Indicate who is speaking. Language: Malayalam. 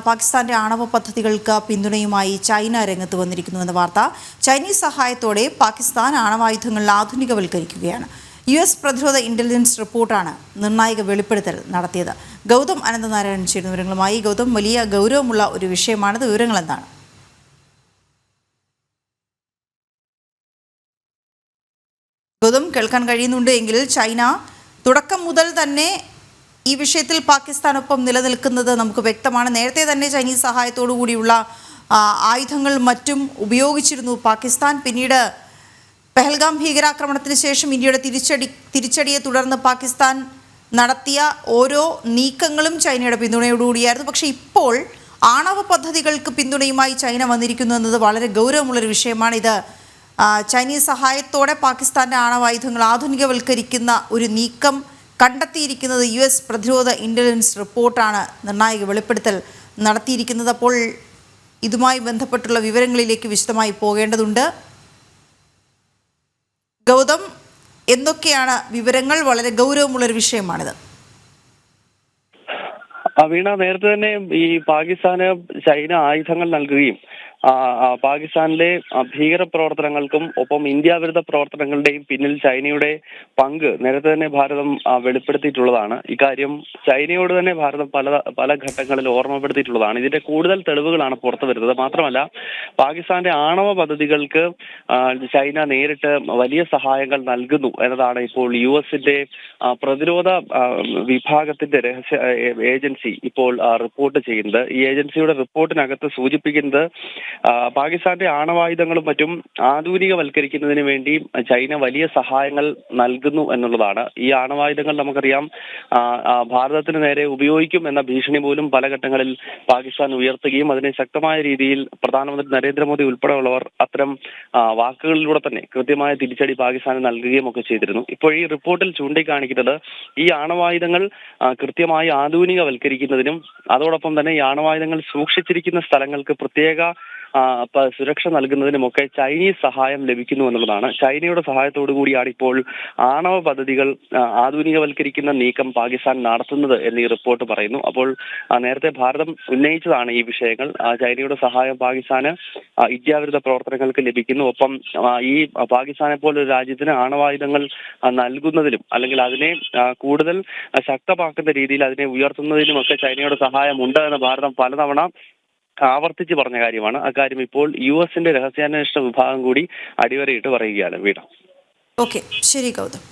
Speaker 1: പാകിസ്ഥാന്റെ ആണവ പദ്ധതികൾക്ക് പിന്തുണയുമായി ചൈന രംഗത്ത് വന്നിരിക്കുന്നുവെന്ന വാർത്ത. ചൈനീസ് സഹായത്തോടെ പാകിസ്ഥാൻ ആണവായുധങ്ങൾ ആധുനികവൽക്കരിക്കുകയാണ്. US പ്രതിരോധ ഇന്റലിജൻസ് റിപ്പോർട്ടാണ് നിർണായക വെളിപ്പെടുത്തൽ നടത്തിയത്. ഗൗതം അനന്തനാരായണൻ ചേരുന്ന വിവരങ്ങളുമായി. ഗൗതം, വലിയ ഗൗരവമുള്ള ഒരു വിഷയമാണിത്. വിവരങ്ങൾ എന്താണ്? ഗൗതം, കേൾക്കാൻ കഴിയുന്നുണ്ട് എങ്കിൽ ചൈന തുടക്കം മുതൽ തന്നെ ഈ വിഷയത്തിൽ പാകിസ്ഥാനൊപ്പം നിലനിൽക്കുന്നത് നമുക്ക് വ്യക്തമാണ്. നേരത്തെ തന്നെ ചൈനീസ് സഹായത്തോടു കൂടിയുള്ള ആയുധങ്ങൾ മറ്റും ഉപയോഗിച്ചിരുന്നു പാകിസ്ഥാൻ. പിന്നീട് പെഹൽഗാം ഭീകരാക്രമണത്തിന് ശേഷം ഇന്ത്യയുടെ തിരിച്ചടിയെ തുടർന്ന് പാകിസ്ഥാൻ നടത്തിയ ഓരോ നീക്കങ്ങളും ചൈനയുടെ പിന്തുണയോടുകൂടിയായിരുന്നു. പക്ഷേ ഇപ്പോൾ ആണവ പദ്ധതികൾക്ക് പിന്തുണയുമായി ചൈന വന്നിരിക്കുന്നു എന്നത് വളരെ ഗൗരവമുള്ളൊരു വിഷയമാണ്. ഇത് ചൈനീസ് സഹായത്തോടെ പാകിസ്ഥാന്റെ ആണവായുധങ്ങൾ ആധുനികവൽക്കരിക്കുന്ന ഒരു നീക്കം കണ്ടെത്തിയിരിക്കുന്നത് US പ്രതിരോധ ഇന്റലിജൻസ് റിപ്പോർട്ടാണ് നിർണായക വെളിപ്പെടുത്തൽ നടത്തിയിരിക്കുന്നത്. അപ്പോൾ ഇതുമായി ബന്ധപ്പെട്ടുള്ള വിവരങ്ങളിലേക്ക് വിശദമായി പോകേണ്ടതുണ്ട്. ഗൗതം, എന്തൊക്കെയാണ് വിവരങ്ങൾ? വളരെ ഗൗരവമുള്ളൊരു വിഷയമാണിത്.
Speaker 2: വീണ, നേരത്തെ തന്നെ ഈ പാകിസ്ഥാന് ചൈന ആയുധങ്ങൾ നൽകുകയും പാകിസ്ഥാനിലെ ഭീകര പ്രവർത്തനങ്ങൾക്കും ഒപ്പം ഇന്ത്യ വിരുദ്ധ പ്രവർത്തനങ്ങളുടെയും പിന്നിൽ ചൈനയുടെ പങ്ക് നേരത്തെ തന്നെ ഭാരതം വെളിപ്പെടുത്തിയിട്ടുള്ളതാണ്. ഇക്കാര്യം ചൈനയോട് തന്നെ ഭാരതം പല ഘട്ടങ്ങളിൽ ഓർമ്മപ്പെടുത്തിയിട്ടുള്ളതാണ്. ഇതിന്റെ കൂടുതൽ തെളിവുകളാണ് പുറത്തു വരുന്നത്. മാത്രമല്ല, പാകിസ്ഥാന്റെ ആണവ പദ്ധതികൾക്ക് ചൈന നേരിട്ട് വലിയ സഹായങ്ങൾ നൽകുന്നു എന്നതാണ് ഇപ്പോൾ US-ന്റെ പ്രതിരോധ വിഭാഗത്തിന്റെ രഹസ്യ ഏജൻസി ഇപ്പോൾ റിപ്പോർട്ട് ചെയ്യുന്നത്. ഈ ഏജൻസിയുടെ റിപ്പോർട്ടിനകത്ത് സൂചിപ്പിക്കുന്നത് പാകിസ്ഥാന്റെ ആണവായുധങ്ങളും മറ്റും ആധുനികവൽക്കരിക്കുന്നതിന് വേണ്ടി ചൈന വലിയ സഹായങ്ങൾ നൽകുന്നു എന്നുള്ളതാണ്. ഈ ആണവായുധങ്ങൾ നമുക്കറിയാം ഭാരതത്തിന് നേരെ ഉപയോഗിക്കും എന്ന ഭീഷണി പോലും പല ഘട്ടങ്ങളിൽ പാകിസ്ഥാൻ ഉയർത്തുകയും അതിനെ ശക്തമായ രീതിയിൽ പ്രധാനമന്ത്രി നരേന്ദ്രമോദി ഉൾപ്പെടെയുള്ളവർ അത്തരം വാക്കുകളിലൂടെ തന്നെ കൃത്യമായ തിരിച്ചടി പാകിസ്ഥാന് നൽകുകയും ഒക്കെ ചെയ്തിരുന്നു. ഇപ്പോൾ ഈ റിപ്പോർട്ടിൽ ചൂണ്ടിക്കാണിക്കുന്നത് ഈ ആണവായുധങ്ങൾ കൃത്യമായി ആധുനികവൽക്കരിക്കുന്നതിനും അതോടൊപ്പം തന്നെ ഈ ആണവായുധങ്ങൾ സൂക്ഷിച്ചിരിക്കുന്ന സ്ഥലങ്ങൾക്ക് പ്രത്യേക സുരക്ഷ നൽകുന്നതിനുമൊക്കെ ചൈനീസ് സഹായം ലഭിക്കുന്നു എന്നുള്ളതാണ്. ചൈനയുടെ സഹായത്തോടു കൂടിയാണ് ഇപ്പോൾ ആണവ പദ്ധതികൾ ആധുനികവൽക്കരിക്കുന്ന നീക്കം പാകിസ്ഥാൻ നടത്തുന്നത് എന്ന് ഈ റിപ്പോർട്ട് പറയുന്നു. അപ്പോൾ നേരത്തെ ഭാരതം ഉന്നയിച്ചതാണ് ഈ വിഷയങ്ങൾ. ചൈനയുടെ സഹായം പാകിസ്ഥാന് ഇന്ത്യാവിരുദ്ധ പ്രവർത്തനങ്ങൾക്ക് ലഭിക്കുന്നു. ഒപ്പം ഈ പാകിസ്ഥാനെ പോലൊരു രാജ്യത്തിന് ആണവായുധങ്ങൾ നൽകുന്നതിലും അല്ലെങ്കിൽ അതിനെ കൂടുതൽ ശക്തമാക്കുന്ന രീതിയിൽ അതിനെ ഉയർത്തുന്നതിനുമൊക്കെ ചൈനയുടെ സഹായം ഉണ്ട് എന്ന് ഭാരതം പലതവണ ആവർത്തിച്ച് പറഞ്ഞ കാര്യമാണ്. അക്കാര്യം ഇപ്പോൾ US-ന്റെ രഹസ്യാന്വേഷണ വിഭാഗം കൂടി അടിവരയിട്ട് പറയുകയാണ്. വീണ,
Speaker 1: ഓക്കെ, ശരി ഗൗതം.